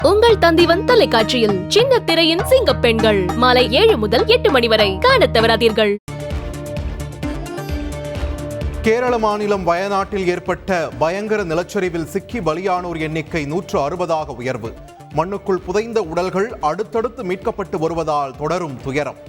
உங்கள் தந்திவன் தொலைக்காட்சியில் சின்ன திரையின் சிங்க பெண்கள் மாலை 7 முதல் 8 மணி வரை காணத் தவறாதீர்கள். கேரள மாநிலம் வயநாட்டில் ஏற்பட்ட பயங்கர நிலச்சரிவில் சிக்கி பலியானோர் எண்ணிக்கை 160ஆக உயர்வு. மண்ணுக்குள் புதைந்த உடல்கள் அடுத்தடுத்து மீட்கப்பட்டு வருவதால் தொடரும் துயரம்.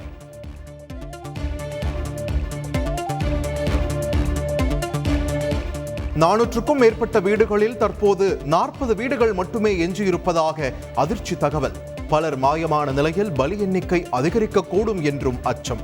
நானூற்றுக்கும் மேற்பட்ட வீடுகளில் தற்போது 40 வீடுகள் மட்டுமே எஞ்சியிருப்பதாக அதிர்ச்சி தகவல். பலர் மாயமான நிலையில் பலி எண்ணிக்கை அதிகரிக்கக்கூடும் என்றும் அச்சம்.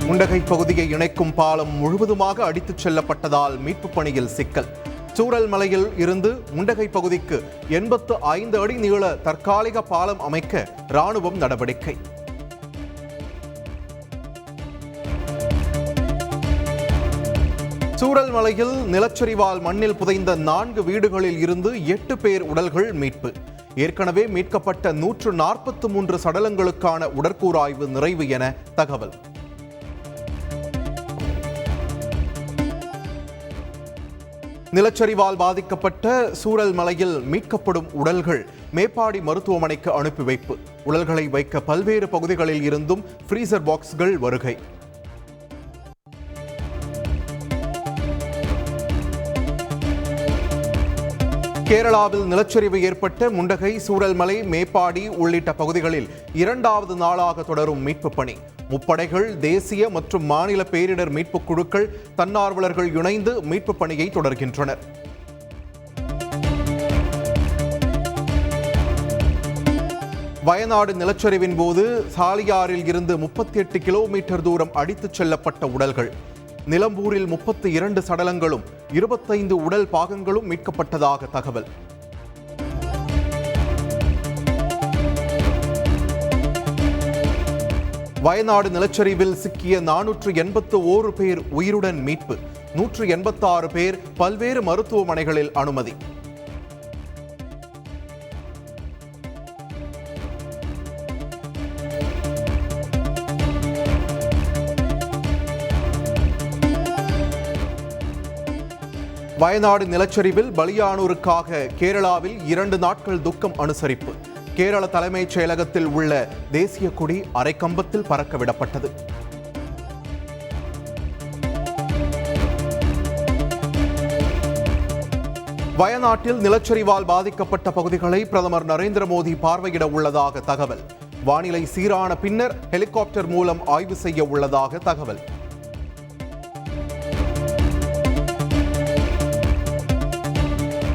முண்டகை பகுதியை இணைக்கும் பாலம் முழுவதுமாக அடித்துச் செல்லப்பட்டதால் மீட்பு பணியில் சிக்கல். சூரல் மலையில் இருந்து முண்டகை பகுதிக்கு 85 அடி நீள தற்காலிக பாலம் அமைக்க ராணுவம் நடவடிக்கை. சூரல் மலையில் நிலச்சரிவால் மண்ணில் புதைந்த 4 வீடுகளில் இருந்து 8 பேர் உடல்கள் மீட்பு. ஏற்கனவே மீட்கப்பட்ட 143 சடலங்களுக்கான உடற்கூறாய்வு நிறைவு என தகவல். நிலச்சரிவால் பாதிக்கப்பட்ட சூரல் மலையில் மீட்கப்படும் உடல்கள் மேப்பாடி மருத்துவமனைக்கு அனுப்பி வைப்பு. உடல்களை வைக்க பல்வேறு பகுதிகளில் இருந்தும் ஃப்ரீசர் பாக்ஸ்கள் வருகை. கேரளாவில் நிலச்சரிவு ஏற்பட்ட முண்டகை, சூரல்மலை, மேப்பாடி உள்ளிட்ட பகுதிகளில் 2வது நாளாக தொடரும் மீட்பு பணி. முப்படைகள், தேசிய மற்றும் மாநில பேரிடர் மீட்பு குழுக்கள், தன்னார்வலர்கள் இணைந்து மீட்பு பணியை தொடர்கின்றனர். வயநாடு நிலச்சரிவின் போது சாலியாரில் இருந்து 38 கிலோமீட்டர் தூரம் அடித்துச் செல்லப்பட்ட உடல்கள். நிலம்பூரில் 32 சடலங்களும் 25 உடல் பாகங்களும் மீட்கப்பட்டதாக தகவல். வயநாடு நிலச்சரிவில் சிக்கிய 481 பேர் உயிருடன் மீட்பு. 186 பேர் பல்வேறு மருத்துவமனைகளில் அனுமதி. வயநாடு நிலச்சரிவில் பலியானோருக்காக கேரளாவில் 2 நாட்கள் துக்கம் அனுசரிப்பு. கேரள தலைமைச் செயலகத்தில் உள்ள தேசிய கொடி அரைக்கம்பத்தில் பறக்க விடப்பட்டது. வயநாட்டில் நிலச்சரிவால் பாதிக்கப்பட்ட பகுதிகளை பிரதமர் நரேந்திர மோடி பார்வையிட உள்ளதாக தகவல். வானிலை சீரான பின்னர் ஹெலிகாப்டர் மூலம் ஆய்வு செய்ய உள்ளதாக தகவல்.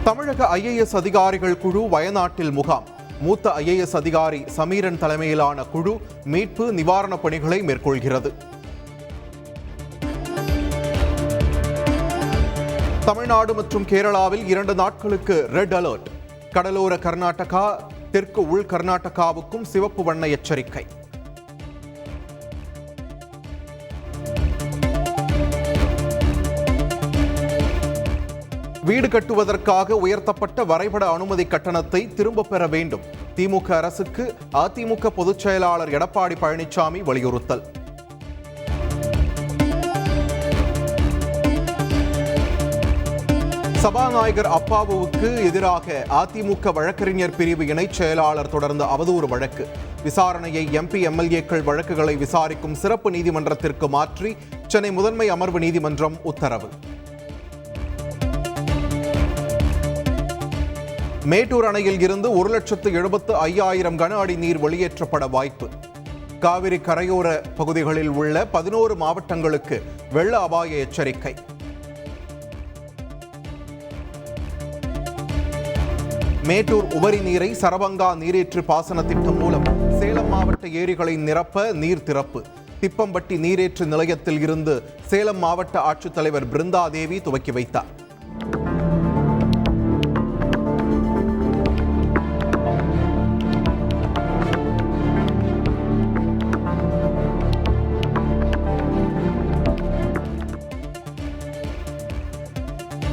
தமிழக IAS அதிகாரிகள் குழு வயநாட்டில் முகாம். மூத்த IAS அதிகாரி சமீரன் தலைமையிலான குழு மீட்பு நிவாரணப் பணிகளை மேற்கொள்கிறது. தமிழ்நாடு மற்றும் கேரளாவில் 2 நாட்களுக்கு ரெட் அலர்ட். கடலோர கர்நாடகா, தெற்கு உள் கர்நாடகாவுக்கும் சிவப்பு வண்ண எச்சரிக்கை. வீடு கட்டுவதற்காக உயர்த்தப்பட்ட வரைபட அனுமதி கட்டணத்தை திரும்பப் பெற வேண்டும். திமுக அரசுக்கு அதிமுக பொதுச் செயலாளர் எடப்பாடி பழனிசாமி வலியுறுத்தல். சபாநாயகர் அப்பாவுக்கு எதிராக அதிமுக வழக்கறிஞர் பிரிவு இணைச் செயலாளர் தொடர்ந்த அவதூறு வழக்கு. விசாரணையை MP MLAக்கள் வழக்குகளை விசாரிக்கும் சிறப்பு நீதிமன்றத்திற்கு மாற்றி சென்னை முதன்மை அமர்வு நீதிமன்றம் உத்தரவு. மேட்டூர் அணையில் இருந்து 1,75,000 கன அடி நீர் வெளியேற்றப்பட வாய்ப்பு. காவிரி கரையோர பகுதிகளில் உள்ள 11 மாவட்டங்களுக்கு வெள்ள அபாய எச்சரிக்கை. மேட்டூர் உபரி நீரை சரபங்கா நீரேற்று பாசன திட்டம் மூலம் சேலம் மாவட்ட ஏரிகளை நிரப்ப நீர் திறப்பு. திப்பம்பட்டி நீரேற்று நிலையத்தில் இருந்து சேலம் மாவட்ட ஆட்சித்தலைவர் பிருந்தா தேவி துவக்கி வைத்தார்.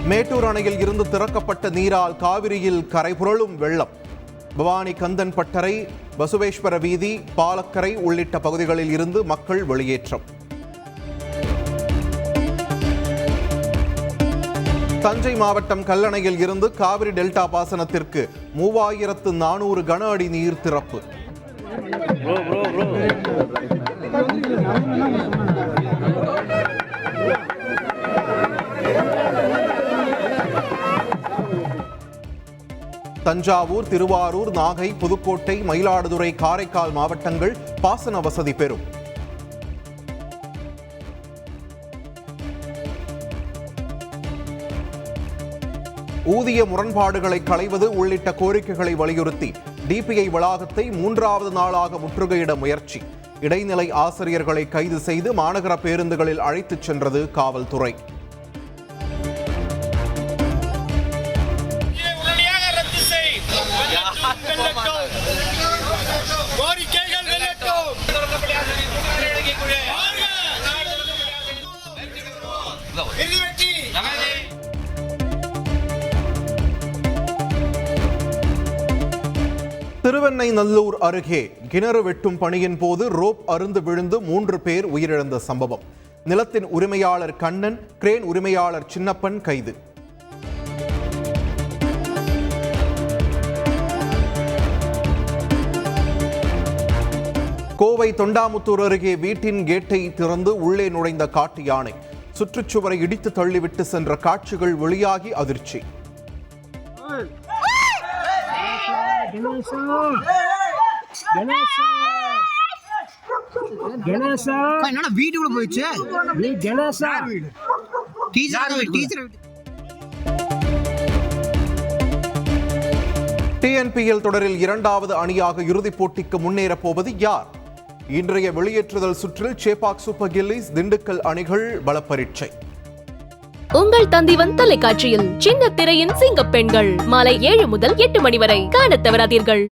மேட்டூர் அணையில் இருந்து திறக்கப்பட்ட நீரால் காவிரியில் கரைபுரளும் வெள்ளம். பவானி, கந்தன் பட்டறை, பசுவேஸ்வர வீதி, பாலக்கரை உள்ளிட்ட பகுதிகளில் இருந்து மக்கள் வெளியேற்றம். தஞ்சை மாவட்டம் கல்லணையில் இருந்து காவிரி டெல்டா பாசனத்திற்கு 3400 கன அடி நீர் திறப்பு. தஞ்சாவூர், திருவாரூர், நாகை, புதுக்கோட்டை, மயிலாடுதுறை, காரைக்கால் மாவட்டங்கள் பாசன வசதி பெறும். ஊதிய முரண்பாடுகளை களைவது உள்ளிட்ட கோரிக்கைகளை வலியுறுத்தி டிபிஐ வளாகத்தை 3வது நாளாக முற்றுகையிட முயற்சி. இடைநிலை ஆசிரியர்களை கைது செய்து மாநகர பேருந்துகளில் அழைத்துச் சென்றது காவல்துறை. திருவெண்ணெய்நல்லூர் அருகே கிணறு வெட்டும் பணியின் போது ரோப் அறுந்து விழுந்து 3 பேர் உயிரிழந்த சம்பவம். நிலத்தின் உரிமையாளர் கண்ணன், கிரேன் உரிமையாளர் சின்னப்பன் கைது. கோவை தொண்டாமுத்தூர் அருகே வீட்டின் கேட்டை திறந்து உள்ளே நுழைந்த காட்டு யானை. சுற்றுச்சுவரை இடித்து தள்ளிவிட்டு சென்ற காட்சிகள் வெளியாகி அதிர்ச்சி. வீட்டுக்குள்ள போயிடுச்சு. டிஎன்பிஎல் தொடரில் 2வது அணியாக இறுதிப் போட்டிக்கு முன்னேறப் போவது யார்? இன்றைய வெளியேற்றுதல் சுற்றில் சேப்பாக் சூப்பர் கில்லிஸ், திண்டுக்கல் அணிகள் பலப்பரீட்சை. உங்கள் தந்திவன் தொலைக்காட்சியில் சின்ன திரையின் சிங்கப்பெண்கள் மாலை 7 முதல் 8 மணி வரை காணத் தவறாதீர்கள்.